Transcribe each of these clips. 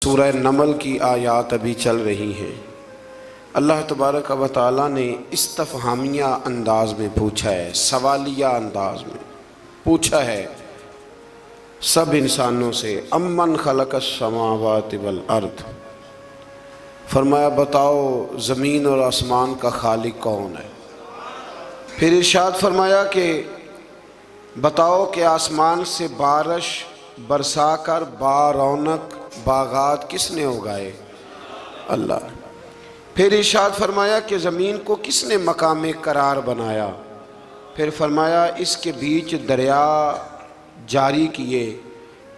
سورہ نمل کی آیات ابھی چل رہی ہیں۔ اللہ تبارک و تعالیٰ نے استفہامیہ انداز میں پوچھا ہے، سوالیہ انداز میں پوچھا ہے سب انسانوں سے، امن خلق السماوات والارض، فرمایا بتاؤ زمین اور آسمان کا خالق کون ہے؟ پھر ارشاد فرمایا کہ بتاؤ کہ آسمان سے بارش برسا کر رونق باغات کس نے اگائے؟ اللہ۔ پھر ارشاد فرمایا کہ زمین کو کس نے مقام قرار بنایا؟ پھر فرمایا اس کے بیچ دریا جاری کیے،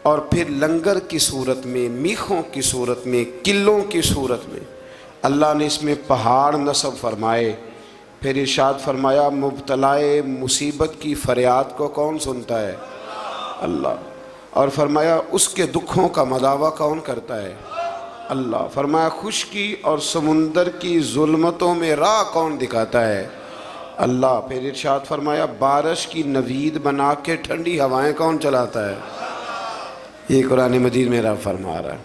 اور پھر لنگر کی صورت میں، میخوں کی صورت میں، قلوں کی صورت میں اللہ نے اس میں پہاڑ نصب فرمائے۔ پھر ارشاد فرمایا مبتلائے مصیبت کی فریاد کو کون سنتا ہے؟ اللہ۔ اور فرمایا اس کے دکھوں کا مداوع کون کرتا ہے؟ اللہ۔ فرمایا خشکی اور سمندر کی ظلمتوں میں راہ کون دکھاتا ہے؟ اللہ۔ پھر ارشاد فرمایا بارش کی نوید بنا کے ٹھنڈی ہوائیں کون چلاتا ہے؟ یہ قرآن مجید میں رب فرما رہا ہے۔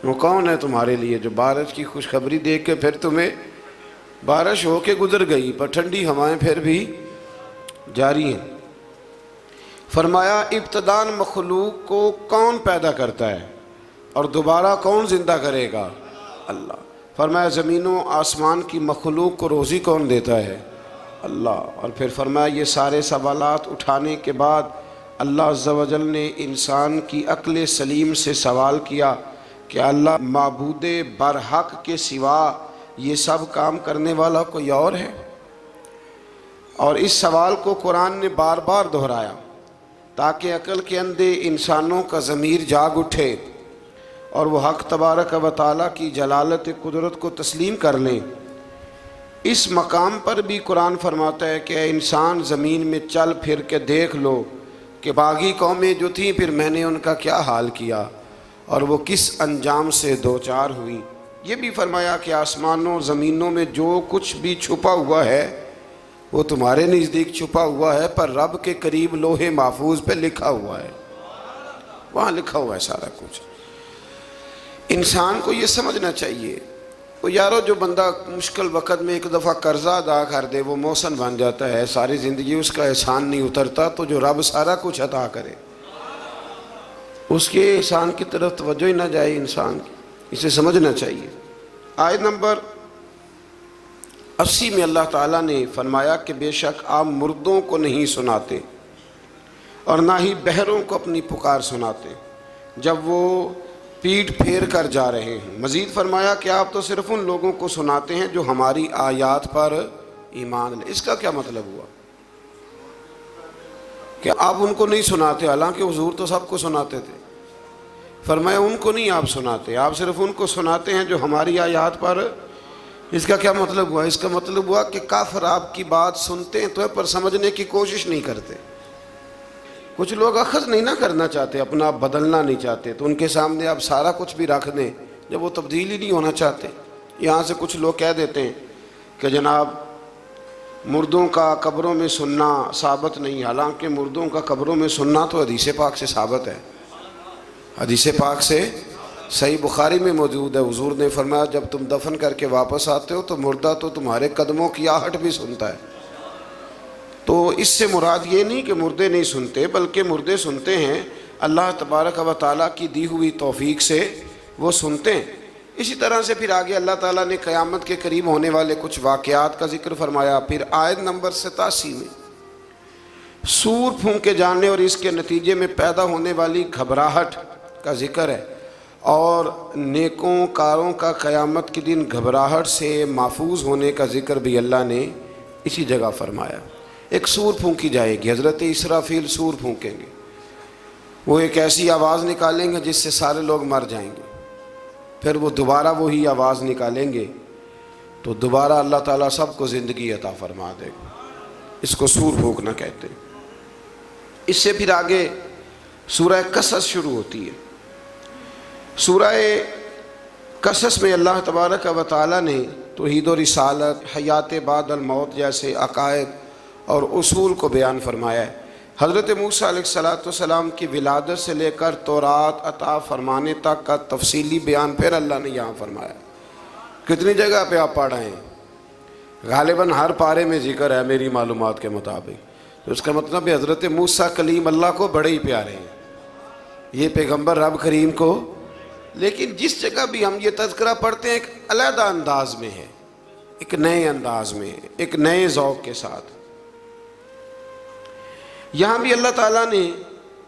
وہ کون ہے تمہارے لیے جو بارش کی خوشخبری دیکھ کے پھر تمہیں بارش ہو کے گزر گئی پر ٹھنڈی ہوائیں پھر بھی جاری ہیں؟ فرمایا ابتداً مخلوق کو کون پیدا کرتا ہے اور دوبارہ کون زندہ کرے گا؟ اللہ۔ فرمایا زمین و آسمان کی مخلوق کو روزی کون دیتا ہے؟ اللہ۔ اور پھر فرمایا یہ سارے سوالات اٹھانے کے بعد اللہ عز و جل نے انسان کی عقل سلیم سے سوال کیا کہ اللہ معبود برحق کے سوا یہ سب کام کرنے والا کوئی اور ہے؟ اور اس سوال کو قرآن نے بار بار دہرایا تاکہ عقل کے اندھے انسانوں کا ضمیر جاگ اٹھے اور وہ حق تبارک و تعالیٰ کی جلالت قدرت کو تسلیم کر لیں۔ اس مقام پر بھی قرآن فرماتا ہے کہ اے انسان زمین میں چل پھر کے دیکھ لو کہ باغی قومیں جو تھیں پھر میں نے ان کا کیا حال کیا اور وہ کس انجام سے دوچار ہوئی۔ یہ بھی فرمایا کہ آسمانوں زمینوں میں جو کچھ بھی چھپا ہوا ہے وہ تمہارے نزدیک چھپا ہوا ہے پر رب کے قریب لوح محفوظ پہ لکھا ہوا ہے، وہاں لکھا ہوا ہے سارا کچھ۔ انسان کو یہ سمجھنا چاہیے وہ یارو جو بندہ مشکل وقت میں ایک دفعہ قرضہ ادا کر دے وہ محسن بن جاتا ہے، ساری زندگی اس کا احسان نہیں اترتا، تو جو رب سارا کچھ عطا کرے اس کے احسان کی طرف توجہ ہی نہ جائے انسان کی، اسے سمجھنا چاہیے۔ آیت نمبر 80 میں اللہ تعالیٰ نے فرمایا کہ بے شک آپ مردوں کو نہیں سناتے اور نہ ہی بہروں کو اپنی پکار سناتے جب وہ پیٹھ پھیر کر جا رہے ہیں۔ مزید فرمایا کہ آپ تو صرف ان لوگوں کو سناتے ہیں جو ہماری آیات پر ایمان لے۔ اس کا کیا مطلب ہوا کہ آپ ان کو نہیں سناتے؟ حالانکہ حضور تو سب کو سناتے تھے۔ فرمایا ان کو نہیں آپ سناتے، آپ صرف ان کو سناتے ہیں جو ہماری آیات پر۔ اس کا کیا مطلب ہوا؟ اس کا مطلب ہوا کہ کافر آپ کی بات سنتے ہیں تو پر سمجھنے کی کوشش نہیں کرتے۔ کچھ لوگ اخذ نہیں نہ کرنا چاہتے، اپنا آپ بدلنا نہیں چاہتے، تو ان کے سامنے آپ سارا کچھ بھی رکھ دیں جب وہ تبدیل ہی نہیں ہونا چاہتے۔ یہاں سے کچھ لوگ کہہ دیتے ہیں کہ جناب مردوں کا قبروں میں سننا ثابت نہیں، حالانکہ مردوں کا قبروں میں سننا تو حدیث پاک سے ثابت ہے، حدیث پاک سے صحیح بخاری میں موجود ہے۔ حضور نے فرمایا جب تم دفن کر کے واپس آتے ہو تو مردہ تو تمہارے قدموں کی آہٹ بھی سنتا ہے۔ تو اس سے مراد یہ نہیں کہ مردے نہیں سنتے، بلکہ مردے سنتے ہیں، اللہ تبارک و تعالیٰ کی دی ہوئی توفیق سے وہ سنتے ہیں۔ اسی طرح سے پھر آگے اللہ تعالیٰ نے قیامت کے قریب ہونے والے کچھ واقعات کا ذکر فرمایا۔ پھر آیت نمبر 87 میں سور پھونکے جانے اور اس کے نتیجے میں پیدا ہونے والی گھبراہٹ کا ذکر ہے، اور نیکوں کاروں کا قیامت کے دن گھبراہٹ سے محفوظ ہونے کا ذکر بھی اللہ نے اسی جگہ فرمایا۔ ایک سور پھونکی جائے گی، حضرت اسرافیل سور پھونکیں گے، وہ ایک ایسی آواز نکالیں گے جس سے سارے لوگ مر جائیں گے، پھر وہ دوبارہ وہی آواز نکالیں گے تو دوبارہ اللہ تعالیٰ سب کو زندگی عطا فرما دے گا۔ اس کو سور پھونکنا کہتے ہیں۔ اس سے پھر آگے سورہ قصص شروع ہوتی ہے۔ سورہ قصص میں اللہ تبارک و تعالیٰ نے توحید و رسالت، حیات بعد الموت جیسے عقائد اور اصول کو بیان فرمایا ہے حضرت موسیٰ علیہ السلام کی ولادت سے لے کر تورات عطا فرمانے تک کا تفصیلی بیان پھر اللہ نے یہاں فرمایا۔ کتنی جگہ پہ آپ پڑھ رہے ہیں؟ غالباً ہر پارے میں ذکر ہے میری معلومات کے مطابق۔ تو اس کا مطلب ہے حضرت موسیٰ کلیم اللہ کو بڑے ہی پیارے ہیں، یہ پیغمبر رب کریم کو۔ لیکن جس جگہ بھی ہم یہ تذکرہ پڑھتے ہیں ایک علیحدہ انداز میں ہے، ایک نئے انداز میں، ایک نئے ذوق کے ساتھ۔ یہاں بھی اللہ تعالیٰ نے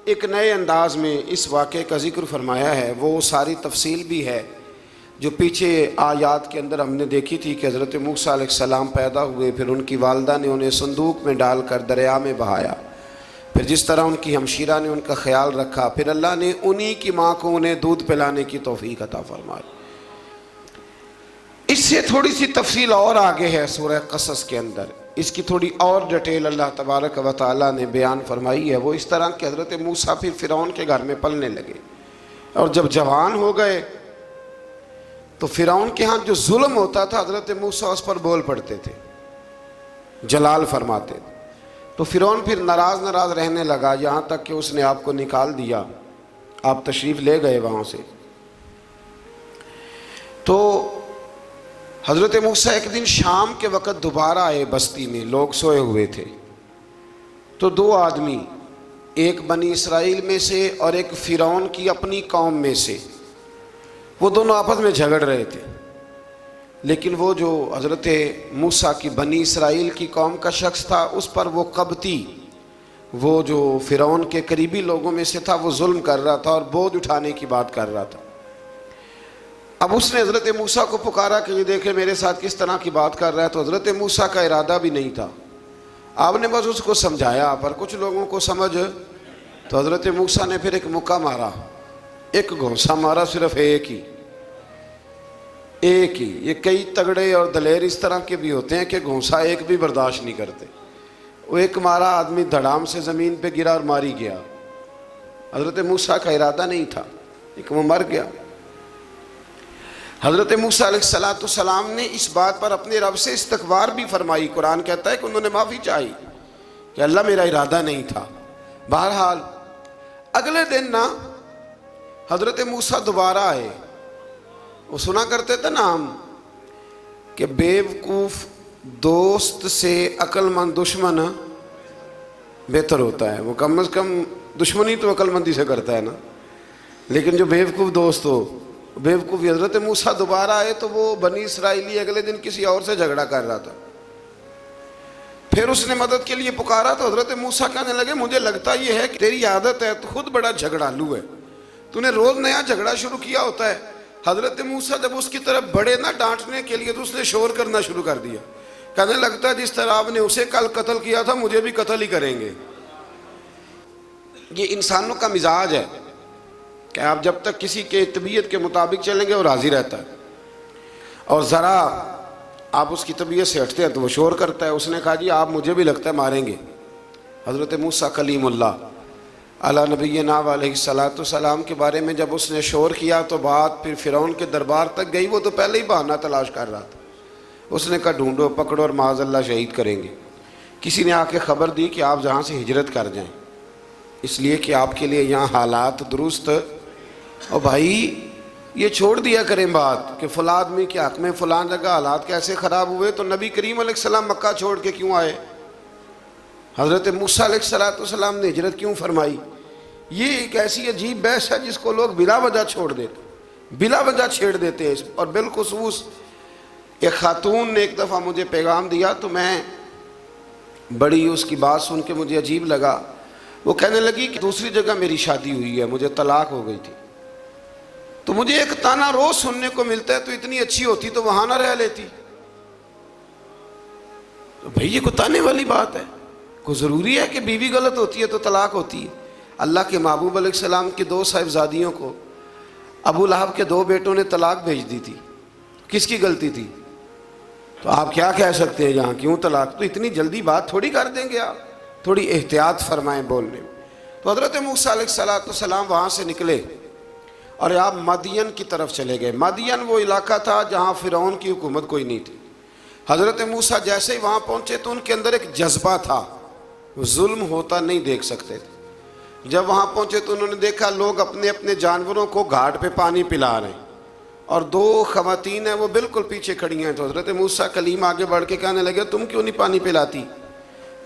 ایک نئے انداز میں اس واقعے کا ذکر فرمایا ہے۔ وہ ساری تفصیل بھی ہے جو پیچھے آیات کے اندر ہم نے دیکھی تھی کہ حضرت موسیٰ علیہ السلام پیدا ہوئے، پھر ان کی والدہ نے انہیں صندوق میں ڈال کر دریا میں بہایا، پھر جس طرح ان کی ہمشیرہ نے ان کا خیال رکھا، پھر اللہ نے انہی کی ماں کو انہیں دودھ پلانے کی توفیق عطا فرمائی۔ اس سے تھوڑی سی تفصیل اور آگے ہے سورہ قصص کے اندر، اس کی تھوڑی اور ڈیٹیل اللہ تبارک و تعالیٰ نے بیان فرمائی ہے۔ وہ اس طرح کہ حضرت موسیٰ پھر فرعون کے گھر میں پلنے لگے، اور جب جوان ہو گئے تو فرعون کے ہاں جو ظلم ہوتا تھا حضرت موسیٰ اس پر بول پڑتے تھے، جلال فرماتے تھے۔ تو فرعون پھر ناراض رہنے لگا، یہاں تک کہ اس نے آپ کو نکال دیا، آپ تشریف لے گئے وہاں سے۔ تو حضرت موسیٰ ایک دن شام کے وقت دوبارہ آئے بستی میں، لوگ سوئے ہوئے تھے۔ تو دو آدمی، ایک بنی اسرائیل میں سے اور ایک فرعون کی اپنی قوم میں سے، وہ دونوں آپس میں جھگڑ رہے تھے۔ لیکن وہ جو حضرت موسیٰ کی بنی اسرائیل کی قوم کا شخص تھا، اس پر وہ قبطی، وہ جو فرعون کے قریبی لوگوں میں سے تھا، وہ ظلم کر رہا تھا اور بوجھ اٹھانے کی بات کر رہا تھا۔ اب اس نے حضرت موسیٰ کو پکارا کہ یہ دیکھیں میرے ساتھ کس طرح کی بات کر رہا ہے۔ تو حضرت موسیٰ کا ارادہ بھی نہیں تھا، آپ نے بس اس کو سمجھایا، پر کچھ لوگوں کو سمجھ، تو حضرت موسیٰ نے پھر ایک مکہ مارا، ایک گھونسا مارا، صرف ایک ہی۔ یہ کئی تگڑے اور دلیر اس طرح کے بھی ہوتے ہیں کہ گھونسا ایک بھی برداشت نہیں کرتے۔ وہ ایک مارا، آدمی دھڑام سے زمین پہ گرا اور ماری گیا۔ حضرت موسیٰ کا ارادہ نہیں تھا، لیکن وہ مر گیا۔ حضرت موسیٰ علیہ السلام نے اس بات پر اپنے رب سے استغفار بھی فرمائی۔ قرآن کہتا ہے کہ انہوں نے معافی چاہی کہ اللہ میرا ارادہ نہیں تھا۔ بہرحال اگلے دن حضرت موسیٰ دوبارہ آئے۔ وہ سنا کرتے تھے ہم کہ بیوقوف دوست سے عقل مند دشمن بہتر ہوتا ہے۔ وہ کم از کم دشمنی تو عقل مندی سے کرتا ہے نا، لیکن جو بیوقوف دوست ہو بیوقوفی۔ حضرت موسیٰ دوبارہ آئے تو وہ بنی اسرائیلی اگلے دن کسی اور سے جھگڑا کر رہا تھا، پھر اس نے مدد کے لیے پکارا تو حضرت موسیٰ کہنے لگے مجھے لگتا یہ ہے کہ تیری عادت ہے، تو خود بڑا جھگڑالو ہے، تو نے روز نیا جھگڑا شروع کیا ہوتا ہے۔ حضرت موسیٰ جب اس کی طرف بڑے ڈانٹنے کے لیے تو اس نے شور کرنا شروع کر دیا، کہنے لگتا ہے جس طرح آپ نے اسے کل قتل کیا تھا مجھے بھی قتل ہی کریں گے۔ یہ انسانوں کا مزاج ہے کہ آپ جب تک کسی کے طبیعت کے مطابق چلیں گے وہ راضی رہتا ہے، اور ذرا آپ اس کی طبیعت سے ہٹتے ہیں تو وہ شور کرتا ہے۔ اس نے کہا جی آپ مجھے بھی لگتا ہے ماریں گے۔ حضرت موسیٰ کلیم اللہ علی نبینا علیہ السلام کے بارے میں جب اس نے شور کیا تو بات پھر فرعون کے دربار تک گئی۔ وہ تو پہلے ہی بہانہ تلاش کر رہا تھا، اس نے کہا ڈھونڈو پکڑو اور معاذ اللہ شہید کریں گے۔ کسی نے آ کے خبر دی کہ آپ جہاں سے ہجرت کر جائیں، اس لیے کہ آپ کے لیے یہاں حالات درست، اور بھائی یہ چھوڑ دیا کریں بات کہ فلاں آدمی کے حق میں فلاں جگہ حالات کیسے خراب ہوئے، تو نبی کریم علیہ السلام مکہ چھوڑ کے کیوں آئے؟ حضرت موسیٰ علیہ السلام نے ہجرت کیوں فرمائی؟ یہ ایک ایسی عجیب بحث ہے جس کو لوگ بلا وجہ چھوڑ دیتے، بلا وجہ چھیڑ دیتے ہیں۔ اور بالخصوص ایک خاتون نے ایک دفعہ مجھے پیغام دیا تو میں بڑی اس کی بات سن کے مجھے عجیب لگا۔ وہ کہنے لگی کہ دوسری جگہ میری شادی ہوئی ہے، مجھے طلاق ہو گئی تھی، تو مجھے ایک تانا روز سننے کو ملتا ہے تو اتنی اچھی ہوتی تو وہاں نہ رہ لیتی۔ تو بھئی یہ کوئی تانے والی بات ہے؟ کوئی ضروری ہے کہ بیوی غلط ہوتی ہے تو طلاق ہوتی ہے؟ اللہ کے محبوب علیہ السلام کی دو صاحبزادیوں کو ابو لہب کے دو بیٹوں نے طلاق بھیج دی تھی، کس کی غلطی تھی؟ تو آپ کیا کہہ سکتے ہیں یہاں کیوں طلاق؟ تو اتنی جلدی بات تھوڑی کر دیں گے آپ، تھوڑی احتیاط فرمائیں بولنے میں۔ تو حضرت موسیٰ علیہ السلام وہاں سے نکلے اور آپ مدین کی طرف چلے گئے۔ مدین وہ علاقہ تھا جہاں فرعون کی حکومت کوئی نہیں تھی۔ حضرت موسیٰ جیسے ہی وہاں پہنچے تو ان کے اندر ایک جذبہ تھا ظلم ہوتا نہیں دیکھ سکتے تھے۔ جب وہاں پہنچے تو انہوں نے دیکھا لوگ اپنے اپنے جانوروں کو گھاٹ پہ پانی پلا رہے ہیں، اور دو خواتین ہیں وہ بالکل پیچھے کھڑی ہیں۔ تو حضرت موسیٰ کلیم آگے بڑھ کے کہنے لگے تم کیوں نہیں پانی پلاتی؟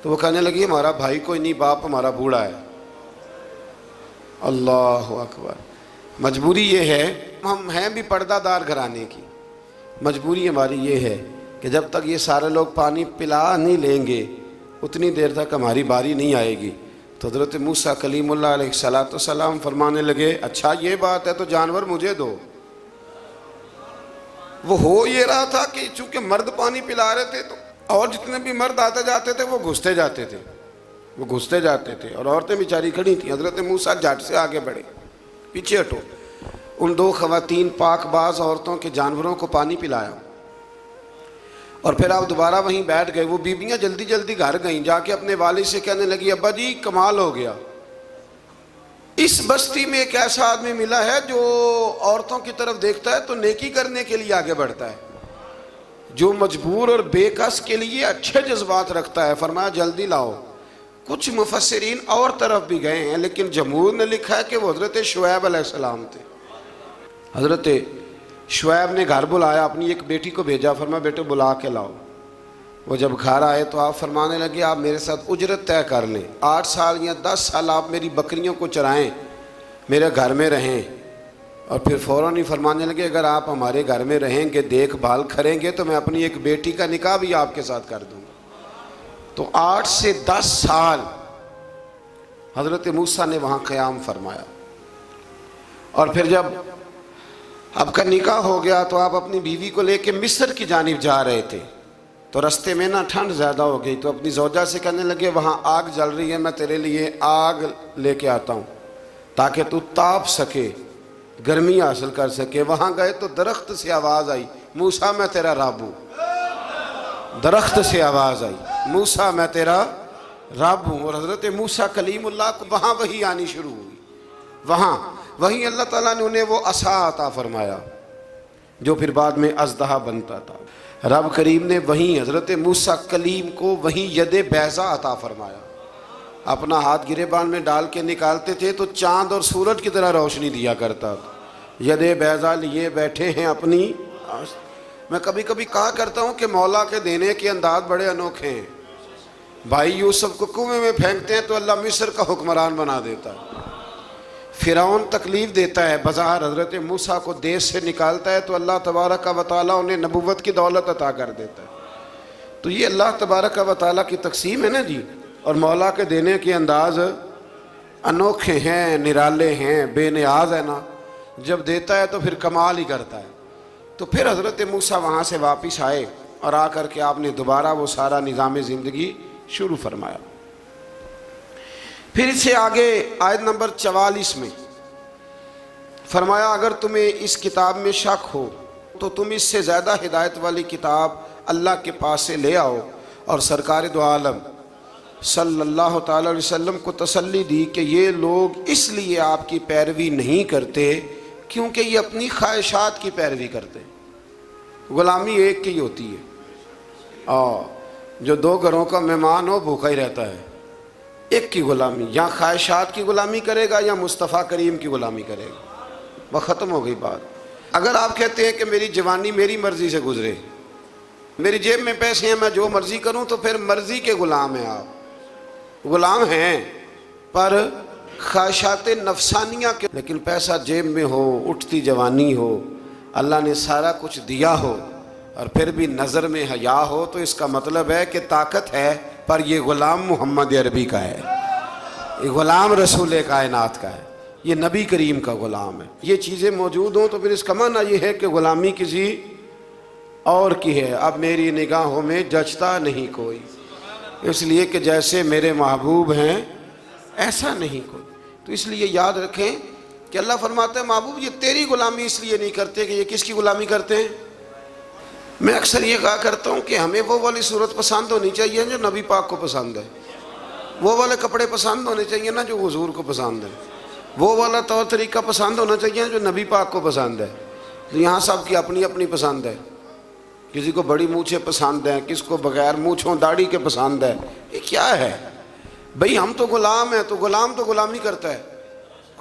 تو وہ کہنے لگی ہمارا بھائی کوئی نہیں، باپ ہمارا بوڑھا ہے۔ اللہ اکبر۔ مجبوری یہ ہے، ہم ہیں بھی پردہ دار گھرانے کی، مجبوری ہماری یہ ہے کہ جب تک یہ سارے لوگ پانی پلا نہیں لیں گے اتنی دیر تک ہماری باری نہیں آئے گی۔ تو حضرت موسیٰ کلیم اللہ علیہ السلام فرمانے لگے اچھا یہ بات ہے تو جانور مجھے دو۔ وہ ہو یہ رہا تھا کہ چونکہ مرد پانی پلا رہے تھے تو اور جتنے بھی مرد آتے جاتے تھے وہ گھستے جاتے تھے اور عورتیں بیچاری کھڑی تھیں۔ حضرت موسیٰ جھٹ سے آگے بڑھے، پیچھے ہٹو۔ ان دو خواتین پاک باز عورتوں کے جانوروں کو پانی پلایا، اور پھر آپ دوبارہ وہیں بیٹھ گئے۔ وہ بیویاں جلدی جلدی گھر گئیں، جا کے اپنے والد سے کہنے لگی ابا جی کمال ہو گیا، اس بستی میں ایک ایسا آدمی ملا ہے جو عورتوں کی طرف دیکھتا ہے تو نیکی کرنے کے لیے آگے بڑھتا ہے، جو مجبور اور بے کس کے لیے اچھے جذبات رکھتا ہے۔ فرمایا جلدی لاؤ۔ کچھ مفسرین اور طرف بھی گئے ہیں لیکن جمہور نے لکھا ہے کہ وہ حضرت شعیب علیہ السلام تھے۔ حضرت شعیب نے گھر بلایا، اپنی ایک بیٹی کو بھیجا، فرمایا بیٹے بلا کے لاؤ۔ وہ جب گھر آئے تو آپ فرمانے لگے آپ میرے ساتھ اجرت طے کر لیں، 8 سال یا 10 سال آپ میری بکریوں کو چرائیں، میرے گھر میں رہیں۔ اور پھر فوراً ہی فرمانے لگے اگر آپ ہمارے گھر میں رہیں گے، دیکھ بھال کریں گے تو میں اپنی ایک بیٹی کا نکاح بھی آپ کے ساتھ کر دوں گا۔ تو 8 سے 10 سال حضرت موسیٰ نے وہاں قیام فرمایا، اور پھر جب آپ کا نکاح ہو گیا تو آپ اپنی بیوی کو لے کے مصر کی جانب جا رہے تھے، تو رستے میں نا ٹھنڈ زیادہ ہو گئی، تو اپنی زوجہ سے کہنے لگے وہاں آگ جل رہی ہے، میں تیرے لیے آگ لے کے آتا ہوں تاکہ تو تاپ سکے، گرمی حاصل کر سکے۔ وہاں گئے تو درخت سے آواز آئی موسیٰ میں تیرا رب ہوں۔ درخت سے آواز آئی موسیٰ میں تیرا رب ہوں، اور حضرت موسیٰ کلیم اللہ کو وہاں وحی آنی شروع ہوئی۔ وہاں وہیں اللہ تعالیٰ نے انہیں وہ عصا عطا فرمایا جو پھر بعد میں اژدہا بنتا تھا۔ رب کریم نے وہیں حضرت موسیٰ کلیم کو وہیں ید بیضا عطا فرمایا۔ اپنا ہاتھ گریبان میں ڈال کے نکالتے تھے تو چاند اور سورج کی طرح روشنی دیا کرتا تھا۔ ید بیضا لیے بیٹھے ہیں اپنی۔ میں کبھی کبھی کہا کرتا ہوں کہ مولا کے دینے کے انداز بڑے انوکھے ہیں۔ بھائی یوسف کو کنویں میں پھینکتے ہیں تو اللہ مصر کا حکمران بنا دیتا ہے۔ فرعون تکلیف دیتا ہے، بظاہر حضرت موسیٰ کو دیس سے نکالتا ہے تو اللہ تبارک و تعالیٰ انہیں نبوت کی دولت عطا کر دیتا ہے۔ تو یہ اللہ تبارک و تعالیٰ کی تقسیم ہے نا جی، اور مولا کے دینے کے انداز انوکھے ہیں، نرالے ہیں، بے نیاز ہے نا۔ جب دیتا ہے تو پھر کمال ہی کرتا ہے۔ تو پھر حضرت موسیٰ وہاں سے واپس آئے اور آ کر کے آپ نے دوبارہ وہ سارا نظام زندگی شروع فرمایا۔ پھر اس سے آگے آیت نمبر 44 میں فرمایا اگر تمہیں اس کتاب میں شک ہو تو تم اس سے زیادہ ہدایت والی کتاب اللہ کے پاس سے لے آؤ، اور سرکار دو عالم صلی اللہ تعالی علیہ وسلم کو تسلی دی کہ یہ لوگ اس لیے آپ کی پیروی نہیں کرتے کیونکہ یہ اپنی خواہشات کی پیروی کرتے۔ غلامی ایک کی ہوتی ہے، اور جو 2 گھروں کا مہمان ہو بھوکا ہی رہتا ہے۔ ایک کی غلامی، یا خواہشات کی غلامی کرے گا یا مصطفیٰ کریم کی غلامی کرے گا، وہ ختم ہو گئی بات۔ اگر آپ کہتے ہیں کہ میری جوانی میری مرضی سے گزرے، میری جیب میں پیسے ہیں میں جو مرضی کروں، تو پھر مرضی کے غلام ہیں آپ، غلام ہیں پر خواہشات نفسانیہ کے۔ لیکن پیسہ جیب میں ہو، اٹھتی جوانی ہو، اللہ نے سارا کچھ دیا ہو، اور پھر بھی نظر میں حیا ہو، تو اس کا مطلب ہے کہ طاقت ہے پر یہ غلام محمد عربی کا ہے، یہ غلام رسول کائنات کا ہے، یہ نبی کریم کا غلام ہے۔ یہ چیزیں موجود ہوں تو پھر اس کا معنی یہ ہے کہ غلامی کسی اور کی ہے۔ اب میری نگاہوں میں جچتا نہیں کوئی، اس لیے کہ جیسے میرے محبوب ہیں ایسا نہیں کوئی۔ تو اس لیے یاد رکھیں کہ اللہ فرماتا ہے محبوب یہ تیری غلامی اس لیے نہیں کرتے کہ یہ کس کی غلامی کرتے ہیں۔ میں اکثر یہ کہا کرتا ہوں کہ ہمیں وہ والی صورت پسند ہونی چاہیے جو نبی پاک کو پسند ہے، وہ والے کپڑے پسند ہونے چاہیے نا جو حضور کو پسند ہے، وہ والا طور طریقہ پسند ہونا چاہیے جو نبی پاک کو پسند ہے۔ تو یہاں سب کی اپنی اپنی پسند ہے، کسی کو بڑی مونچھیں پسند ہیں، کس کو بغیر مونچھوں داڑھی کے پسند ہے۔ یہ کیا ہے؟ بھئی ہم تو غلام ہیں، تو غلامی کرتا ہے،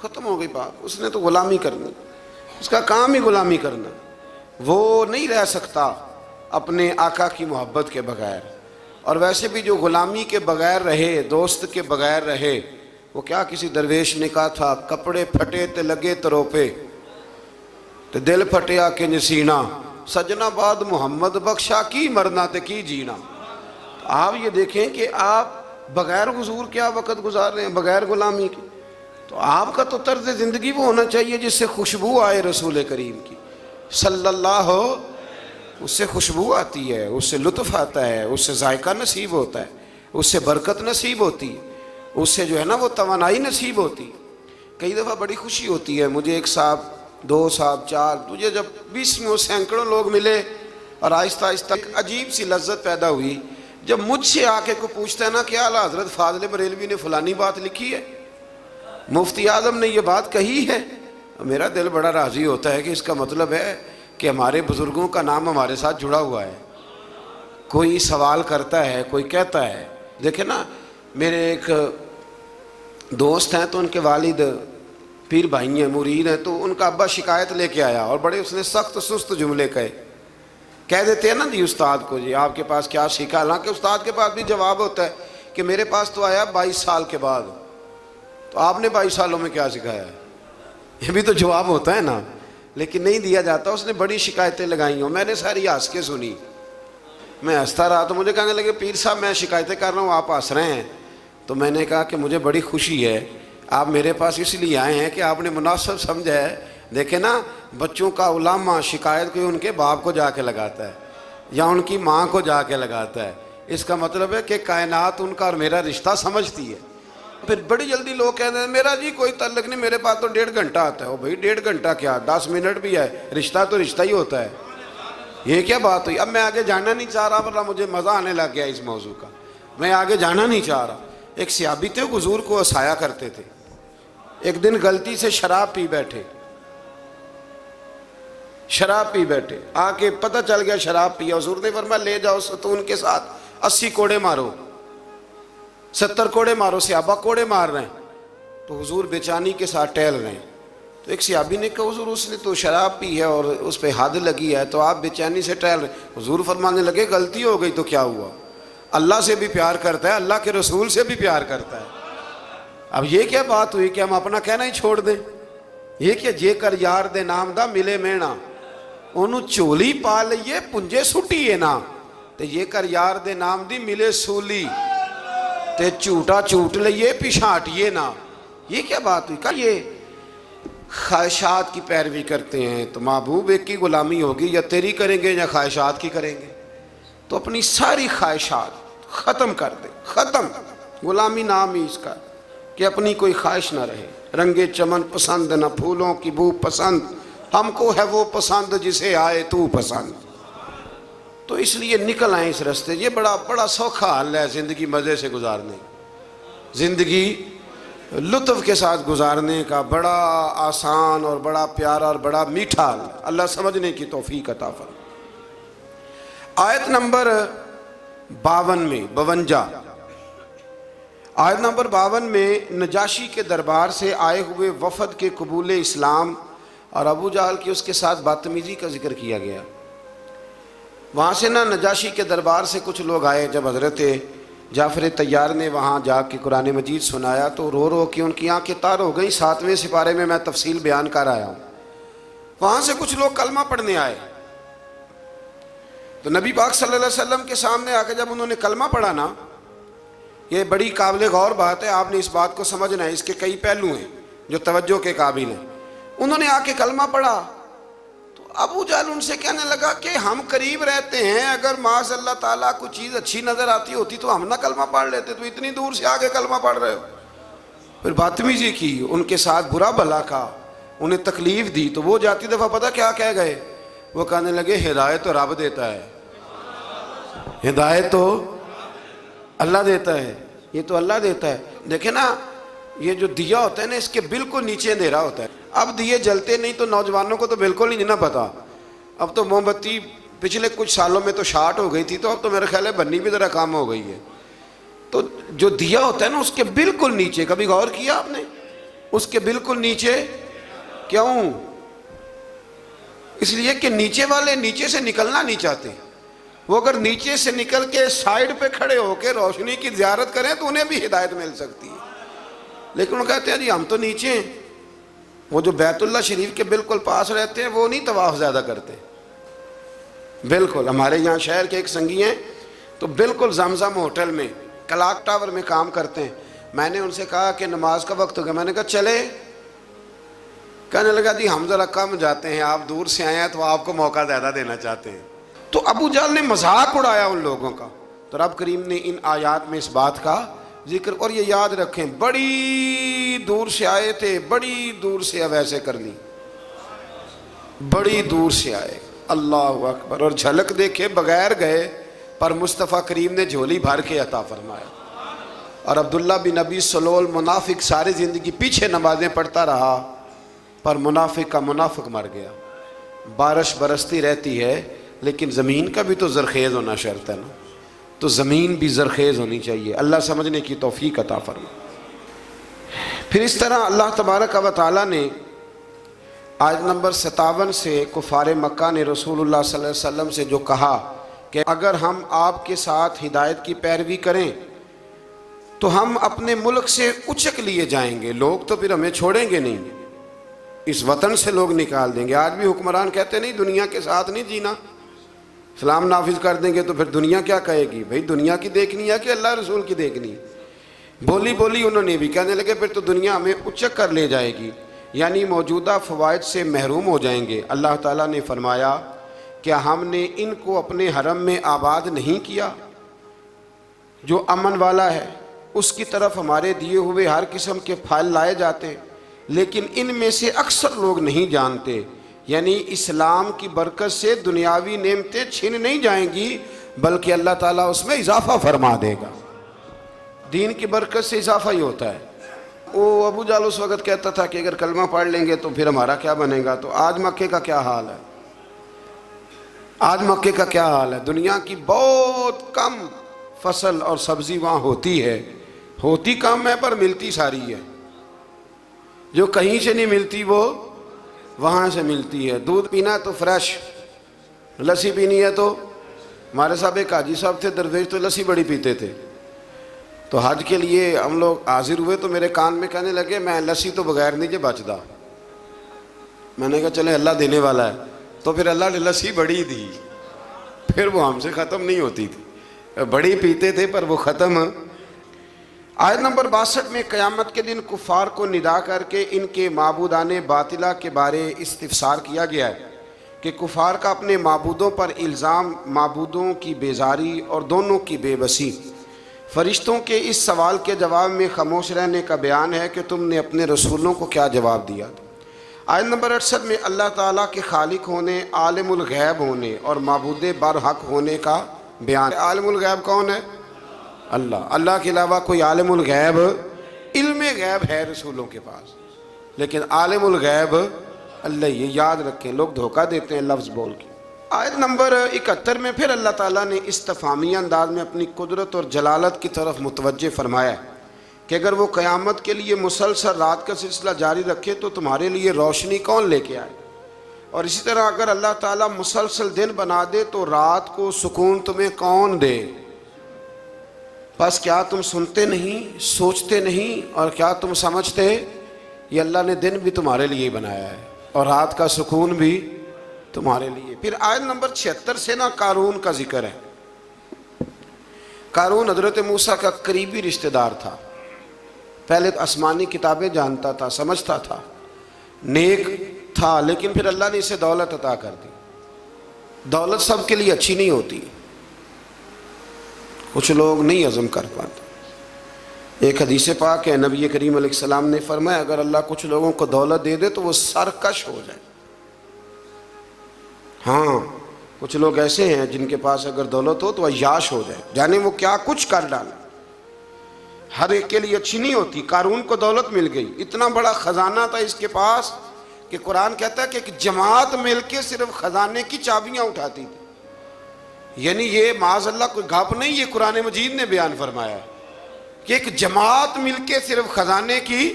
ختم ہو گئی بات، اس نے تو غلامی کرنی، اس کا کام ہی غلامی کرنا، وہ نہیں رہ سکتا اپنے آقا کی محبت کے بغیر۔ اور ویسے بھی جو غلامی کے بغیر رہے، دوست کے بغیر رہے، وہ کیا کسی درویش نے کہا تھا، کپڑے پھٹے تے لگے تروپے تے دل پھٹیا کہ نسینا، سجنا بعد محمد بخشا کی مرنا تے کی جینا۔ آپ یہ دیکھیں کہ آپ بغیر حضور کیا وقت گزار رہے ہیں، بغیر غلامی کے۔ تو آپ کا تو طرز زندگی وہ ہونا چاہیے جس سے خوشبو آئے رسول کریم کی صلی اللہ، اس سے خوشبو آتی ہے، اس سے لطف آتا ہے، اس سے ذائقہ نصیب ہوتا ہے، اس سے برکت نصیب ہوتی ہے، اس سے جو ہے نا وہ توانائی نصیب ہوتی ہے۔ کئی دفعہ بڑی خوشی ہوتی ہے، مجھے ایک صاحب، دو صاحب، چار، مجھے جب 20 میں سینکڑوں لوگ ملے اور آہستہ آہستہ ایک عجیب سی لذت پیدا ہوئی جب مجھ سے آ کے کوئی پوچھتا ہے نا کہ اعلیٰ حضرت فاضل بریلوی نے فلانی بات لکھی ہے، مفتی اعظم نے یہ بات کہی ہے، میرا دل بڑا راضی ہوتا ہے کہ اس کا مطلب ہے کہ ہمارے بزرگوں کا نام ہمارے ساتھ جڑا ہوا ہے۔ کوئی سوال کرتا ہے، کوئی کہتا ہے۔ دیکھیں نا، میرے ایک دوست ہیں تو ان کے والد پیر بھائی ہیں، مرید ہیں، تو ان کا ابا شکایت لے کے آیا اور بڑے اس نے سخت سست جملے کہہ دیتے ہیں نا جی استاد کو، جی آپ کے پاس کیا سیکھا، حالانکہ استاد کے پاس بھی جواب ہوتا ہے کہ میرے پاس تو آیا 22 سال کے بعد، تو آپ نے 22 سالوں میں کیا سکھایا ہے، یہ بھی تو جواب ہوتا ہے نا، لیکن نہیں دیا جاتا۔ اس نے بڑی شکایتیں لگائی ہوں، میں نے ساری ہنس کے سنی، میں ہنستا رہا تو مجھے کہنے لگے پیر صاحب میں شکایتیں کر رہا ہوں، آپ ہنس رہے ہیں، تو میں نے کہا کہ مجھے بڑی خوشی ہے، آپ میرے پاس اس لیے آئے ہیں کہ آپ نے مناسب سمجھا ہے۔ دیکھیں نا، بچوں کا علامہ شکایت کوئی ان کے باپ کو جا کے لگاتا ہے یا ان کی ماں کو جا کے لگاتا ہے، اس کا مطلب ہے کہ کائنات ان کا اور میرا رشتہ سمجھتی ہے۔ پھر بڑی جلدی لوگ کہتے ہیں میرا جی کوئی تعلق نہیں، میرے پاس تو 1.5 گھنٹہ آتا ہے۔ بھائی 1.5 گھنٹہ کیا، 10 منٹ بھی ہے، رشتہ تو رشتہ ہی ہوتا ہے۔ یہ کیا بات ہوئی؟ اب میں آگے جانا نہیں چاہ رہا، ورنہ مجھے مزہ آنے لگ گیا اس موضوع کا، میں آگے جانا نہیں چاہ رہا۔ ایک صحابی تھے، حضور کو ہنسایا کرتے تھے۔ ایک دن غلطی سے شراب پی بیٹھے، آ کے پتہ چل گیا شراب پیا، حضور نے فرمایا لے جاؤ ستون کے ساتھ 80 کوڑے مارو، 70 کوڑے مارو، صحابہ کوڑے مار رہے ہیں، تو حضور بے-چینی کے ساتھ ٹہل رہے ہیں۔ تو ایک صحابی نے کہا حضور اس نے تو شراب پی ہے اور اس پہ حد لگی ہے، تو آپ بے چینی سے ٹہل رہے ہیں۔ حضور فرمانے لگے غلطی ہو گئی تو کیا ہوا، اللہ سے بھی پیار کرتا ہے، اللہ کے رسول سے بھی پیار کرتا ہے۔ اب یہ کیا بات ہوئی کہ ہم اپنا کہنا ہی چھوڑ دیں؟ یہ کہ جے کر یار دے نام دا ملے مینا، انہوں چولی پا لئیے پنجے سٹیے نا، تے یہ کر یار دے نام دی ملے سولی، تے چوٹا چوٹ لئیے پیشانٹیے نا۔ یہ کیا بات ہوئی؟ کہ یہ خواہشات کی پیروی کرتے ہیں، تو محبوب ایک کی غلامی ہوگی، یا تیری کریں گے یا خواہشات کی کریں گے؟ تو اپنی ساری خواہشات ختم کر دیں، ختم، غلامی نام ہی اس کا، کہ اپنی کوئی خواہش نہ رہے۔ رنگ چمن پسند نہ پھولوں کی بو پسند، ہم کو ہے وہ پسند جسے آئے تو پسند۔ تو اس لیے نکل آئیں اس رستے۔ یہ بڑا سوکھا حل ہے زندگی مزے سے گزارنے، زندگی لطف کے ساتھ گزارنے کا، بڑا آسان اور بڑا پیارا اور بڑا میٹھا حل۔ اللہ سمجھنے کی توفیق عطا فرمائے۔ آیت نمبر 52 آیت نمبر 52 میں نجاشی کے دربار سے آئے ہوئے وفد کے قبول اسلام اور ابو جہل کی اس کے ساتھ بدتمیزی کا ذکر کیا گیا۔ وہاں سے نجاشی کے دربار سے کچھ لوگ آئے، جب حضرت جعفر طیار نے وہاں جا کے قرآن مجید سنایا تو رو رو کے ان کی آنکھیں تار ہو گئیں۔ 7ویں سپارے میں تفصیل بیان کر آیا ہوں۔ وہاں سے کچھ لوگ کلمہ پڑھنے آئے، تو نبی پاک صلی اللہ علیہ وسلم کے سامنے آ کے جب انہوں نے کلمہ پڑھا نا، یہ بڑی قابل غور بات ہے، آپ نے اس بات کو سمجھنا ہے، اس کے کئی پہلو ہیں جو توجہ کے قابل ہیں۔ انہوں نے آ کے کلمہ پڑھا تو ابو جہل ان سے کہنے لگا کہ ہم قریب رہتے ہیں، اگر معاذ اللہ تعالیٰ کوئی چیز اچھی نظر آتی ہوتی تو ہم نہ کلمہ پڑھ لیتے، تو اتنی دور سے آگے کلمہ پڑھ رہے ہو۔ پھر بدتمیزی کی، ان کے ساتھ برا بھلا کہا، انہیں تکلیف دی، تو وہ جاتی دفعہ پتہ کیا کہہ گئے؟ وہ کہنے لگے ہدایت تو رب دیتا ہے، ہدایت تو اللہ دیتا ہے، یہ تو اللہ دیتا ہے۔ دیکھیں نا، یہ جو دیا ہوتا ہے نا، اس کے بالکل نیچے اندھیرا ہوتا ہے۔ اب دیے جلتے نہیں تو نوجوانوں کو تو بالکل ہی نہیں پتا۔ اب تو موم بتی پچھلے کچھ سالوں میں تو شارٹ ہو گئی تھی، تو اب تو میرے خیال ہے بننی بھی ذرا کام ہو گئی ہے۔ تو جو دیا ہوتا ہے نا اس کے بالکل نیچے، کبھی غور کیا آپ نے؟ اس کے بالکل نیچے کیوں؟ اس لیے کہ نیچے والے نیچے سے نکلنا نہیں چاہتے. وہ اگر نیچے سے نکل کے سائیڈ پہ کھڑے ہو کے روشنی کی زیارت کریں تو انہیں بھی ہدایت مل سکتی ہے، لیکن وہ کہتے ہیں جی ہم تو نیچے ہیں. وہ جو بیت اللہ شریف کے بالکل پاس رہتے ہیں وہ نہیں طواف زیادہ کرتے. بالکل ہمارے یہاں شہر کے ایک سنگی ہیں تو بالکل زمزم ہوٹل میں کلاک ٹاور میں کام کرتے ہیں. میں نے ان سے کہا کہ نماز کا وقت ہو گیا، میں نے کہا چلے؟ کہنے لگا جی ہم ذرا کم جاتے ہیں، آپ دور سے آئے ہیں تو آپ کو موقع زیادہ دینا چاہتے ہیں. تو ابو جہل نے مذاق اڑایا ان لوگوں کا. تو رب کریم نے ان آیات میں اس بات کا ذکر، اور یہ یاد رکھیں بڑی دور سے آئے تھے، بڑی دور سے اب ایسے کر لی، بڑی دور سے آئے. اللہ اکبر. اور جھلک دیکھے بغیر گئے پر مصطفیٰ کریم نے جھولی بھر کے عطا فرمایا. اور عبداللہ بن ابی سلول منافق ساری زندگی پیچھے نمازیں پڑھتا رہا پر منافق کا منافق مر گیا. بارش برستی رہتی ہے لیکن زمین کا بھی تو زرخیز ہونا شرط ہے نا، تو زمین بھی زرخیز ہونی چاہیے. اللہ سمجھنے کی توفیق عطا فرمائے. پھر اس طرح اللہ تبارک و تعالیٰ نے آیت نمبر 57 سے کفار مکہ نے رسول اللہ صلی اللہ علیہ وسلم سے جو کہا کہ اگر ہم آپ کے ساتھ ہدایت کی پیروی کریں تو ہم اپنے ملک سے اچک لیے جائیں گے، لوگ تو پھر ہمیں چھوڑیں گے نہیں، اس وطن سے لوگ نکال دیں گے. آج بھی حکمران کہتے نہیں دنیا کے ساتھ نہیں جینا، اسلام نافذ کر دیں گے تو پھر دنیا کیا کہے گی؟ بھئی دنیا کی دیکھنی ہے کہ اللہ رسول کی دیکھنی ہے؟ بولی انہوں نے بھی کہنے لگے پھر تو دنیا ہمیں اچک کر لے جائے گی، یعنی موجودہ فوائد سے محروم ہو جائیں گے. اللہ تعالیٰ نے فرمایا کیا ہم نے ان کو اپنے حرم میں آباد نہیں کیا جو امن والا ہے؟ اس کی طرف ہمارے دیے ہوئے ہر قسم کے پھل لائے جاتے ہیں، لیکن ان میں سے اکثر لوگ نہیں جانتے. یعنی اسلام کی برکت سے دنیاوی نعمتیں چھن نہیں جائیں گی بلکہ اللہ تعالیٰ اس میں اضافہ فرما دے گا. دین کی برکت سے اضافہ ہی ہوتا ہے. وہ ابو جہل اس وقت کہتا تھا کہ اگر کلمہ پڑھ لیں گے تو پھر ہمارا کیا بنے گا. تو آج مکے کا کیا حال ہے؟ آج مکے کا کیا حال ہے؟ دنیا کی بہت کم فصل اور سبزی وہاں ہوتی ہے، ہوتی کم ہے پر ملتی ساری ہے. جو کہیں سے نہیں ملتی وہ وہاں سے ملتی ہے. دودھ پینا تو فریش، لسی پینی ہے تو ہمارے صاحب ایک حاجی صاحب تھے درویش، تو لسی بڑی پیتے تھے. تو حج کے لیے ہم لوگ حاضر ہوئے تو میرے کان میں کہنے لگے میں لسی تو بغیر نہیں جے بچدا. میں نے کہا چلے اللہ دینے والا ہے. تو پھر اللہ نے لسی بڑی دی، پھر وہ ہم سے ختم نہیں ہوتی تھی، بڑی پیتے تھے پر وہ ختم. آیت نمبر 62 میں قیامت کے دن کفار کو ندا کر کے ان کے معبودان باطلہ کے بارے استفسار کیا گیا ہے کہ کفار کا اپنے معبودوں پر الزام، معبودوں کی بیزاری اور دونوں کی بے بسی. فرشتوں کے اس سوال کے جواب میں خاموش رہنے کا بیان ہے کہ تم نے اپنے رسولوں کو کیا جواب دیا. آیت نمبر 68 میں اللہ تعالیٰ کے خالق ہونے، عالم الغیب ہونے اور معبود برحق ہونے کا بیان. عالم الغیب کون ہے؟ اللہ. اللہ کے علاوہ کوئی عالم الغیب، علم غیب ہے رسولوں کے پاس لیکن عالم الغیب اللہ. یہ یاد رکھیں، لوگ دھوکہ دیتے ہیں لفظ بول کے. آیت نمبر 71 میں پھر اللہ تعالیٰ نے استفہامی انداز میں اپنی قدرت اور جلالت کی طرف متوجہ فرمایا کہ اگر وہ قیامت کے لیے مسلسل رات کا سلسلہ جاری رکھے تو تمہارے لیے روشنی کون لے کے آئے؟ اور اسی طرح اگر اللہ تعالیٰ مسلسل دن بنا دے تو رات کو سکون تمہیں کون دے؟ بس کیا تم سنتے نہیں، سوچتے نہیں، اور کیا تم سمجھتے یہ اللہ نے دن بھی تمہارے لیے بنایا ہے اور رات کا سکون بھی تمہارے لیے. پھر آیت نمبر 76 سے نا قارون کا ذکر ہے. قارون حضرت موسیٰ کا قریبی رشتہ دار تھا. پہلے آسمانی کتابیں جانتا تھا، سمجھتا تھا، نیک تھا، لیکن پھر اللہ نے اسے دولت عطا کر دی. دولت سب کے لیے اچھی نہیں ہوتی، کچھ لوگ نہیں ہضم کر پاتے. ایک حدیث پاک ہے، نبی کریم علیہ السلام نے فرمایا اگر اللہ کچھ لوگوں کو دولت دے دے تو وہ سرکش ہو جائے. ہاں کچھ لوگ ایسے ہیں جن کے پاس اگر دولت ہو تو عیاش ہو جائے، جانے وہ کیا کچھ کر ڈالے. ہر ایک کے لیے اچھی نہیں ہوتی. قارون کو دولت مل گئی، اتنا بڑا خزانہ تھا اس کے پاس کہ قرآن کہتا ہے کہ ایک جماعت مل کے صرف خزانے کی چابیاں اٹھاتی تھی. یعنی یہ معاذ اللہ کوئی گھپ نہیں، یہ قرآن مجید نے بیان فرمایا ہے. کہ ایک جماعت مل کے صرف خزانے کی.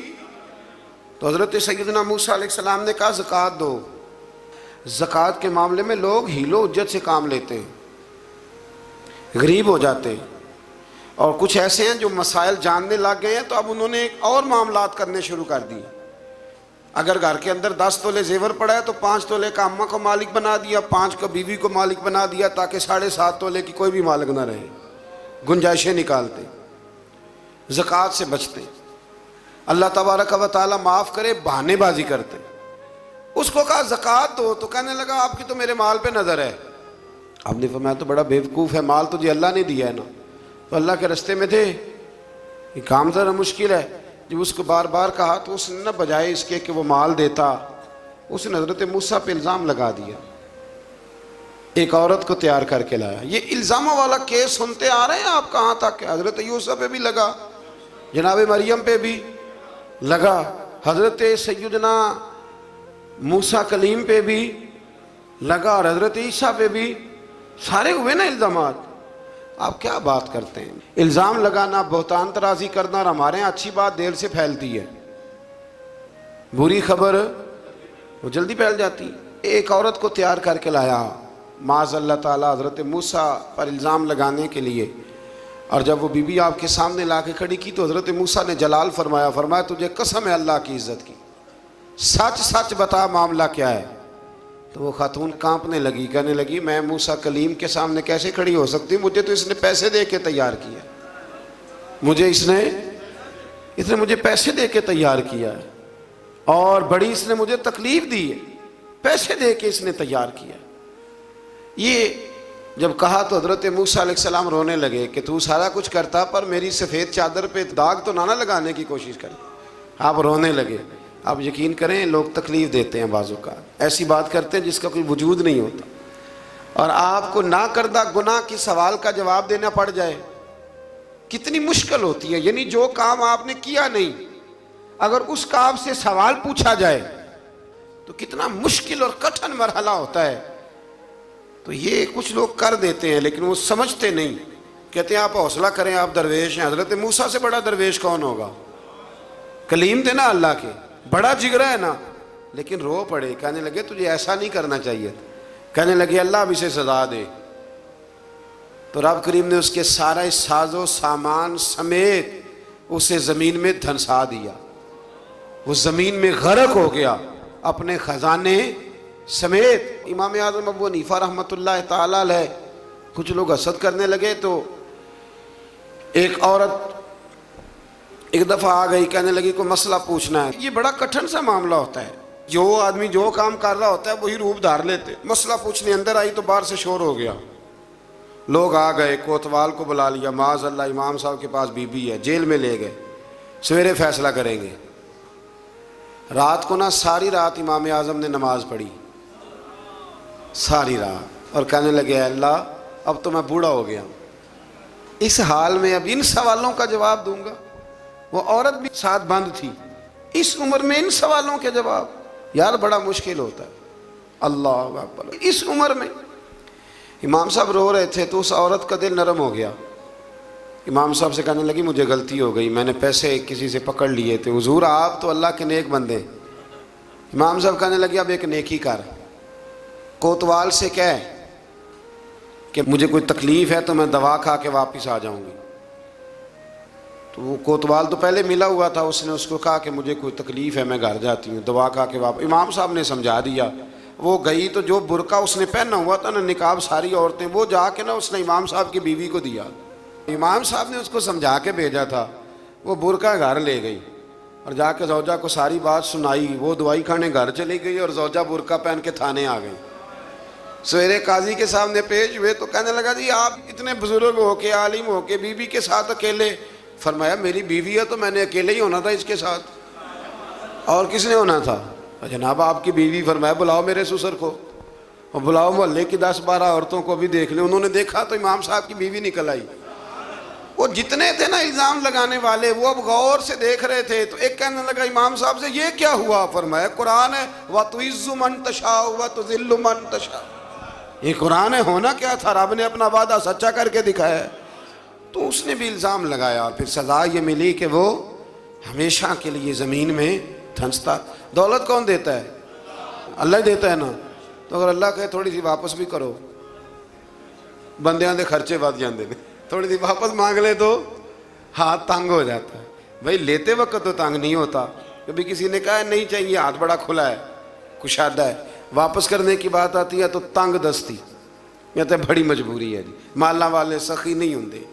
تو حضرت سیدنا موسیٰ علیہ السلام نے کہا زکوٰۃ دو. زکوٰۃ کے معاملے میں لوگ حیل و حجت سے کام لیتے ہیں, غریب ہو جاتے ہیں, اور کچھ ایسے ہیں جو مسائل جاننے لگ گئے ہیں تو اب انہوں نے اور معاملات کرنے شروع کر دیے. اگر گھر کے اندر 10 تولے زیور پڑا ہے تو 5 تولے کا اماں کو مالک بنا دیا, 5 کو بیوی کو مالک بنا دیا, تاکہ 7.5 تولے کی کوئی بھی مالک نہ رہے. گنجائشیں نکالتے, زکوٰۃ سے بچتے. اللہ تبارک و تعالیٰ معاف کرے, بہانے بازی کرتے. اس کو کہا زکوٰۃ دو, تو کہنے لگا آپ کی تو میرے مال پہ نظر ہے. آپ نے فرمایا تو بڑا بیوقوف ہے, مال تجھے اللہ نے دیا ہے نا. تو اللہ کے رستے میں تھے, یہ کام ذرا مشکل ہے. جب اس کو بار بار کہا تو اس نے نہ بجائے اس کے کہ وہ مال دیتا, اس نے حضرت موسیٰ پہ الزام لگا دیا. ایک عورت کو تیار کر کے لایا. یہ الزاموں والا کیس سنتے آ رہے ہیں آپ کہاں تک, کہ حضرت یوسف پہ بھی لگا, جناب مریم پہ بھی لگا, حضرت سیدنا موسیٰ کلیم پہ بھی لگا, اور حضرت عیسیٰ پہ بھی. سارے ہوئے نا الزامات. آپ کیا بات کرتے ہیں؟ الزام لگانا, بہتان ترازی کرنا, اور ہمارے یہاں اچھی بات دیر سے پھیلتی ہے, بری خبر وہ جلدی پھیل جاتی. ایک عورت کو تیار کر کے لایا معاذ اللہ تعالیٰ حضرت موسیٰ پر الزام لگانے کے لیے. اور جب وہ بی بی آپ کے سامنے لا کے کھڑی کی تو حضرت موسیٰ نے جلال فرمایا, فرمایا تجھے قسم ہے اللہ کی عزت کی, سچ سچ بتا معاملہ کیا ہے. تو وہ خاتون کانپنے لگی, کہنے لگی میں موسیٰ کلیم کے سامنے کیسے کھڑی ہو سکتی, مجھے تو اس نے پیسے دے کے تیار کیا, مجھے اس نے مجھے پیسے دے کے تیار کیا ہے, اور بڑی اس نے مجھے تکلیف دی ہے, پیسے دے کے اس نے تیار کیا. یہ جب کہا تو حضرت موسیٰ علیہ السلام رونے لگے کہ تو سارا کچھ کرتا پر میری سفید چادر پہ داغ تو نہ لگانے کی کوشش کرے. آپ رونے لگے. آپ یقین کریں لوگ تکلیف دیتے ہیں, بعض اوقات ایسی بات کرتے ہیں جس کا کوئی وجود نہیں ہوتا, اور آپ کو نہ کردہ گناہ کی سوال کا جواب دینا پڑ جائے, کتنی مشکل ہوتی ہے. یعنی جو کام آپ نے کیا نہیں, اگر اس کا آپ سے سوال پوچھا جائے تو کتنا مشکل اور کٹھن مرحلہ ہوتا ہے. تو یہ کچھ لوگ کر دیتے ہیں لیکن وہ سمجھتے نہیں, کہتے ہیں آپ حوصلہ کریں, آپ درویش ہیں. حضرت موسیٰ سے بڑا درویش کون ہوگا؟ کلیم تھے نا اللہ کے, بڑا جگرا ہے نا. لیکن رو پڑے, کہنے لگے تجھے ایسا نہیں کرنا چاہیے. کہنے لگے اللہ اب اسے سزا دے. تو رب کریم نے اس کے سارا ساز و سامان سمیت اسے زمین میں دھنسا دیا. وہ زمین میں غرق ہو گیا اپنے خزانے سمیت. امام اعظم ابو حنیفہ رحمۃ اللہ تعالیٰ علیہ, کچھ لوگ حسد کرنے لگے تو ایک عورت ایک دفعہ آ گئی, کہنے لگی کوئی مسئلہ پوچھنا ہے. یہ بڑا کٹھن سا معاملہ ہوتا ہے, جو آدمی جو کام کر رہا ہوتا ہے وہی روپ دھار لیتے. مسئلہ پوچھنے اندر آئی تو باہر سے شور ہو گیا, لوگ آ گئے, کوتوال کو بلا لیا, معاذ اللہ امام صاحب کے پاس بی بی ہے, جیل میں لے گئے, سویرے فیصلہ کریں گے. رات کو ساری رات امام اعظم نے نماز پڑھی, ساری رات, اور کہنے لگے اللہ اب تو میں بوڑھا ہو گیا, اس حال میں اب ان سوالوں کا جواب دوں گا. وہ عورت بھی ساتھ بند تھی, اس عمر میں ان سوالوں کے جواب, یار بڑا مشکل ہوتا ہے. اللہ اکبر. اس عمر میں امام صاحب رو رہے تھے تو اس عورت کا دل نرم ہو گیا. امام صاحب سے کہنے لگی مجھے غلطی ہو گئی, میں نے پیسے کسی سے پکڑ لیے تھے, حضور آپ تو اللہ کے نیک بندے. امام صاحب کہنے لگے اب ایک نیکی کر, کوتوال سے کہہ کہ مجھے کوئی تکلیف ہے تو میں دوا کھا کے واپس آ جاؤں گی. تو وہ کوتوال تو پہلے ملا ہوا تھا, اس نے اس کو کہا کہ مجھے کوئی تکلیف ہے میں گھر جاتی ہوں, دوا کھا کے واپس. امام صاحب نے سمجھا دیا. وہ گئی تو جو برقع اس نے پہنا ہوا تھا نا, نقاب ساری عورتیں, وہ جا کے اس نے امام صاحب کی بیوی کو دیا. امام صاحب نے اس کو سمجھا کے بھیجا تھا, وہ برقع گھر لے گئی اور جا کے زوجہ کو ساری بات سنائی. وہ دوائی کھانے گھر چلی گئی اور زوجہ برقع پہن کے تھانے آ گئی. سویرے قاضی کے سامنے پیش ہوئے تو کہنے لگا جی آپ اتنے بزرگ ہو کے, عالم ہو کے, بیوی کے ساتھ اکیلے. فرمایا میری بیوی ہے تو میں نے اکیلے ہی ہونا تھا اس کے ساتھ, اور کس نے ہونا تھا؟ جناب آپ کی بیوی. فرمایا بلاؤ میرے سسر کو, اور بلاؤ محلے کی 10-12 عورتوں کو بھی دیکھ لیں. انہوں نے دیکھا تو امام صاحب کی بیوی نکل آئی. وہ جتنے تھے نا الزام لگانے والے, وہ اب غور سے دیکھ رہے تھے. تو ایک کہنے لگا امام صاحب سے یہ کیا ہوا؟ فرمایا قرآن ہے, وَتُعِزُّ مَن تَشَاءُ وَتُذِلُّ مَن تَشَاءُ. یہ قرآن ہے, ہونا کیا تھا؟ رب نے اپنا وعدہ سچا کر کے دکھایا ہے. تو اس نے بھی الزام لگایا اور پھر سزا یہ ملی کہ وہ ہمیشہ کے لیے زمین میں دھنستا۔ دولت کون دیتا ہے؟ اللہ ہی دیتا ہے نا۔ تو اگر اللہ کہے تھوڑی سی واپس بھی کرو، بندیاں دے خرچے بد جاندے نے، تھوڑی سی واپس مانگ لے تو ہاتھ تنگ ہو جاتا ہے۔ بھائی لیتے وقت تو تنگ نہیں ہوتا، کبھی کسی نے کہا ہے نہیں چاہیے، ہاتھ بڑا کھلا ہے، کشادہ ہے، واپس کرنے کی بات آتی ہے تو تنگ دستی، یا تو بڑی مجبوری ہے جی۔ مالاں والے سخی نہیں ہوندے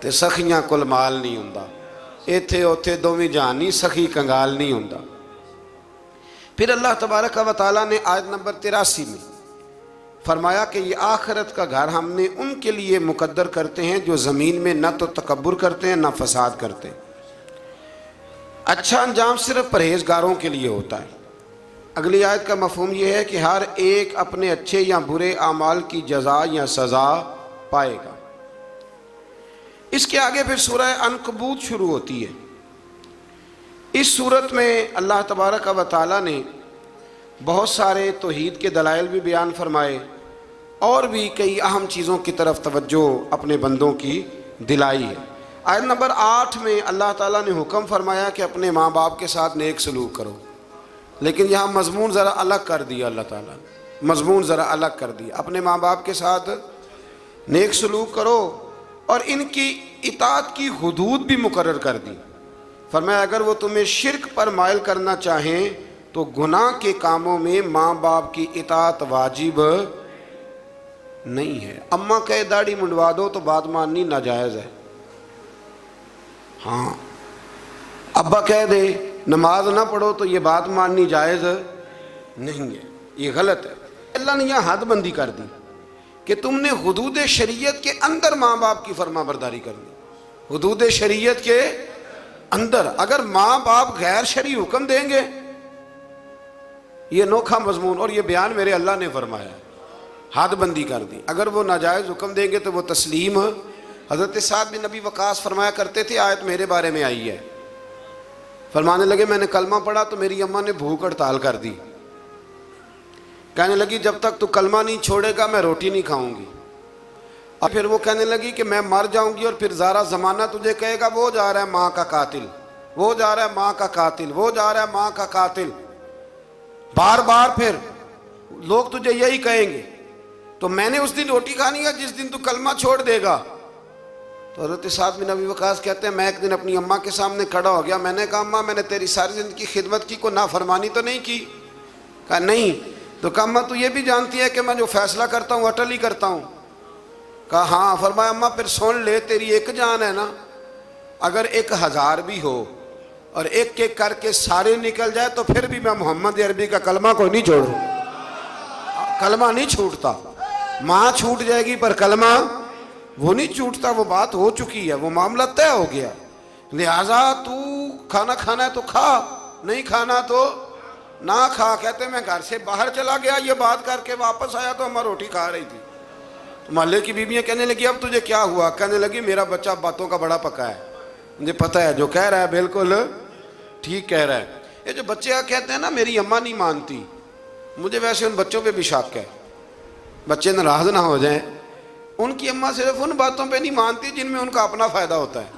تے سخیاں کول مال نہیں ہوندا، ایتھے اوتھے دوویں جہان نہیں، سخی کنگال نہیں ہوندا۔ پھر اللہ تبارک و تعالیٰ نے آیت نمبر 83 میں فرمایا کہ یہ آخرت کا گھر ہم نے ان کے لیے مقدر کرتے ہیں جو زمین میں نہ تو تکبر کرتے ہیں نہ فساد کرتے ہیں۔ اچھا انجام صرف پرہیزگاروں کے لیے ہوتا ہے۔ اگلی آیت کا مفہوم یہ ہے کہ ہر ایک اپنے اچھے یا برے اعمال کی جزا یا سزا پائے گا۔ اس کے آگے پھر سورہ عنکبوت شروع ہوتی ہے۔ اس صورت میں اللہ تبارک و تعالیٰ نے بہت سارے توحید کے دلائل بھی بیان فرمائے اور بھی کئی اہم چیزوں کی طرف توجہ اپنے بندوں کی دلائی ہے۔ آیت نمبر 8 میں اللہ تعالیٰ نے حکم فرمایا کہ اپنے ماں باپ کے ساتھ نیک سلوک کرو، لیکن یہاں مضمون ذرا الگ کر دیا اللہ تعالیٰ نے، مضمون ذرا الگ کر دیا۔ اپنے ماں باپ کے ساتھ نیک سلوک کرو اور ان کی اطاعت کی حدود بھی مقرر کر دی۔ فرمایا اگر وہ تمہیں شرک پر مائل کرنا چاہیں تو گناہ کے کاموں میں ماں باپ کی اطاعت واجب نہیں ہے۔ اماں کہے داڑھی منڈوا دو تو بات ماننی ناجائز ہے، ہاں ابا کہہ دے نماز نہ پڑھو تو یہ بات ماننی جائز نہیں ہے، یہ غلط ہے۔ اللہ نے یہاں حد بندی کر دی کہ تم نے حدود شریعت کے اندر ماں باپ کی فرما برداری کرنی، حدود شریعت کے اندر۔ اگر ماں باپ غیر شرعی حکم دیں گے، یہ نوکھا مضمون، اور یہ بیان میرے اللہ نے فرمایا، حد بندی کر دی۔ اگر وہ ناجائز حکم دیں گے تو وہ تسلیم۔ حضرت سعد بن نبی وقاص فرمایا کرتے تھے، آیت میرے بارے میں آئی ہے، فرمانے لگے میں نے کلمہ پڑھا تو میری اماں نے بھوک ہڑتال کر دی، کہنے لگی جب تک تو کلمہ نہیں چھوڑے گا میں روٹی نہیں کھاؤں گی۔ اور پھر وہ کہنے لگی کہ میں مر جاؤں گی اور پھر سارا زمانہ تجھے کہے گا وہ جا رہا ہے ماں کا قاتل، وہ جا رہا ہے ماں کا قاتل، وہ جا رہا ہے ماں کا قاتل، بار بار پھر لوگ تجھے یہی کہیں گے، تو میں نے اس دن روٹی کھانی ہے جس دن تو کلمہ چھوڑ دے گا۔ تو حضرت سعد بن ابی وقاص کہتے ہیں میں ایک دن اپنی اماں کے سامنے کھڑا ہو گیا، میں نے کہا اماں میں نے تیری ساری زندگی خدمت کی، کوئی نافرمانی تو نہیں کی؟ کہا نہیں۔ تو کہا اماں تو یہ بھی جانتی ہے کہ میں جو فیصلہ کرتا ہوں اٹل ہی کرتا ہوں؟ کہا ہاں۔ فرمایا اماں پھر سن لے، تیری ایک جان ہے نا، اگر 1000 بھی ہو اور ایک ایک کر کے سارے نکل جائے تو پھر بھی میں محمد عربی کا کلمہ کوئی نہیں چھوڑوں، کلمہ نہیں چھوٹتا۔ ماں چھوٹ جائے گی پر کلمہ وہ نہیں چھوٹتا، وہ بات ہو چکی ہے، وہ معاملہ طے ہو گیا۔ لہٰذا تو کھانا کھانا ہے تو کھا، نہیں کھانا تو نہ کھا۔ کہتے میں گھر سے باہر چلا گیا، یہ بات کر کے واپس آیا تو ہمیں روٹی کھا رہی تھی، تو محلے کی بیویاں کہنے لگی اب تجھے کیا ہوا؟ کہنے لگی میرا بچہ باتوں کا بڑا پکا ہے، مجھے پتہ ہے جو کہہ رہا ہے بالکل ٹھیک کہہ رہا ہے۔ یہ جو بچے کہتے ہیں نا میری اماں نہیں مانتی، مجھے ویسے ان بچوں پہ بھی شک ہے، بچے ناراض نہ ہو جائیں، ان کی اماں صرف ان باتوں پہ نہیں مانتی جن میں ان کا اپنا فائدہ ہوتا ہے۔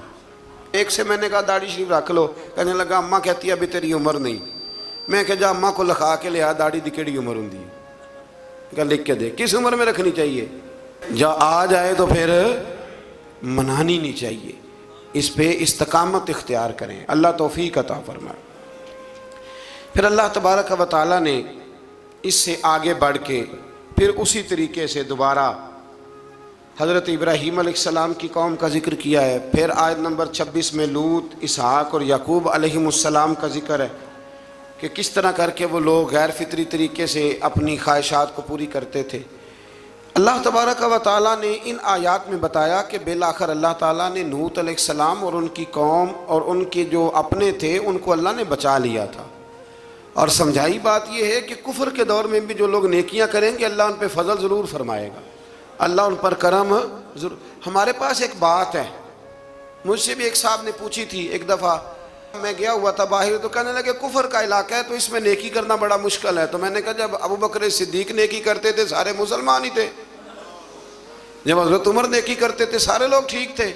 ایک سے میں نے کہا داڑھی شریف رکھ لو، کہنے لگا اماں کہتی ہے ابھی تیری عمر نہیں۔ میں کہ جا اماں کو لکھا کے لیا داڑھی دی کیڑی عمر ہوں دی، کہ لکھ کے دے کس عمر میں رکھنی چاہیے، جا آ جائے تو پھر منانی نہیں چاہیے، اس پہ استقامت اختیار کریں، اللہ توفیق عطا فرمائے۔ پھر اللہ تبارک و تعالیٰ نے اس سے آگے بڑھ کے پھر اسی طریقے سے دوبارہ حضرت ابراہیم علیہ السلام کی قوم کا ذکر کیا ہے۔ پھر آیت نمبر 26 میں لوط، اسحاق اور یعقوب علیہ السلام کا ذکر ہے کہ کس طرح کر کے وہ لوگ غیر فطری طریقے سے اپنی خواہشات کو پوری کرتے تھے۔ اللہ تبارک و تعالیٰ نے ان آیات میں بتایا کہ بالآخر اللہ تعالیٰ نے لوط علیہ السلام اور ان کی قوم اور ان کے جو اپنے تھے ان کو اللہ نے بچا لیا تھا، اور سمجھائی بات یہ ہے کہ کفر کے دور میں بھی جو لوگ نیکیاں کریں گے اللہ ان پہ فضل ضرور فرمائے گا، اللہ ان پر کرم ضرور۔ ہمارے پاس ایک بات ہے، مجھ سے بھی ایک صاحب نے پوچھی تھی، ایک دفعہ میں گیا ہوا تھا باہر تو کہنے لگے کفر کا علاقہ ہے تو اس میں نیکی کرنا بڑا مشکل ہے۔ تو میں نے کہا جب ابو بکر صدیق نیکی کرتے تھے سارے مسلمان ہی تھے، جب حضرت عمر نیکی کرتے تھے سارے لوگ ٹھیک تھے،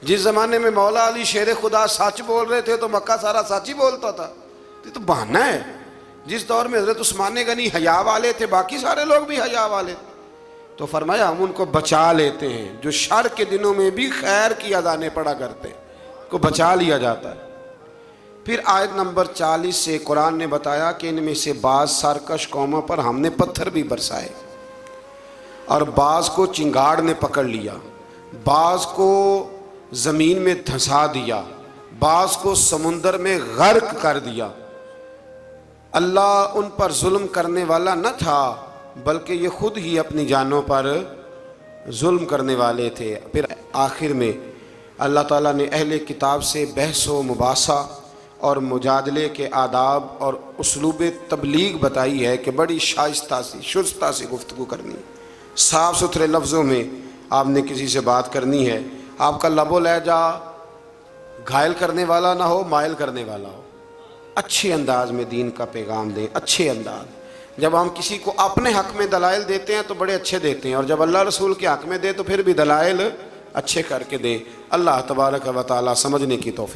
جس زمانے میں مولا علی شیر خدا سچ بول رہے تھے تو مکہ سارا سچ ہی بولتا تھا، یہ تو بہانہ ہے۔ جس دور میں حضرت عثمان غنی حیا والے تھے، باقی سارے لوگ بھی حیا والے تھے، تو فرمایا ہم ان کو بچا لیتے ہیں، جو شر کے دنوں میں بھی خیر کی اذانیں پڑھا کرتے ہیں کو بچا لیا جاتا ہے۔ پھر آیت نمبر 40 سے قرآن نے بتایا کہ ان میں سے بعض سرکش قوموں پر ہم نے پتھر بھی برسائے، اور بعض کو چنگاڑ نے پکڑ لیا، بعض کو زمین میں دھنسا دیا، بعض کو سمندر میں غرق کر دیا۔ اللہ ان پر ظلم کرنے والا نہ تھا، بلکہ یہ خود ہی اپنی جانوں پر ظلم کرنے والے تھے۔ پھر آخر میں اللہ تعالیٰ نے اہل کتاب سے بحث و مباحثہ اور مجادلے کے آداب اور اسلوب تبلیغ بتائی ہے کہ بڑی شائستہ سی شستہ سی گفتگو کرنی، صاف ستھرے لفظوں میں آپ نے کسی سے بات کرنی ہے، آپ کا لب و لہجہ گھائل کرنے والا نہ ہو، مائل کرنے والا ہو، اچھے انداز میں دین کا پیغام دیں، اچھے انداز۔ جب ہم کسی کو اپنے حق میں دلائل دیتے ہیں تو بڑے اچھے دیتے ہیں، اور جب اللہ رسول کے حق میں دے تو پھر بھی دلائل اچھے کر کے دے۔ اللہ تبارک و تعالی سمجھنے کی توفیق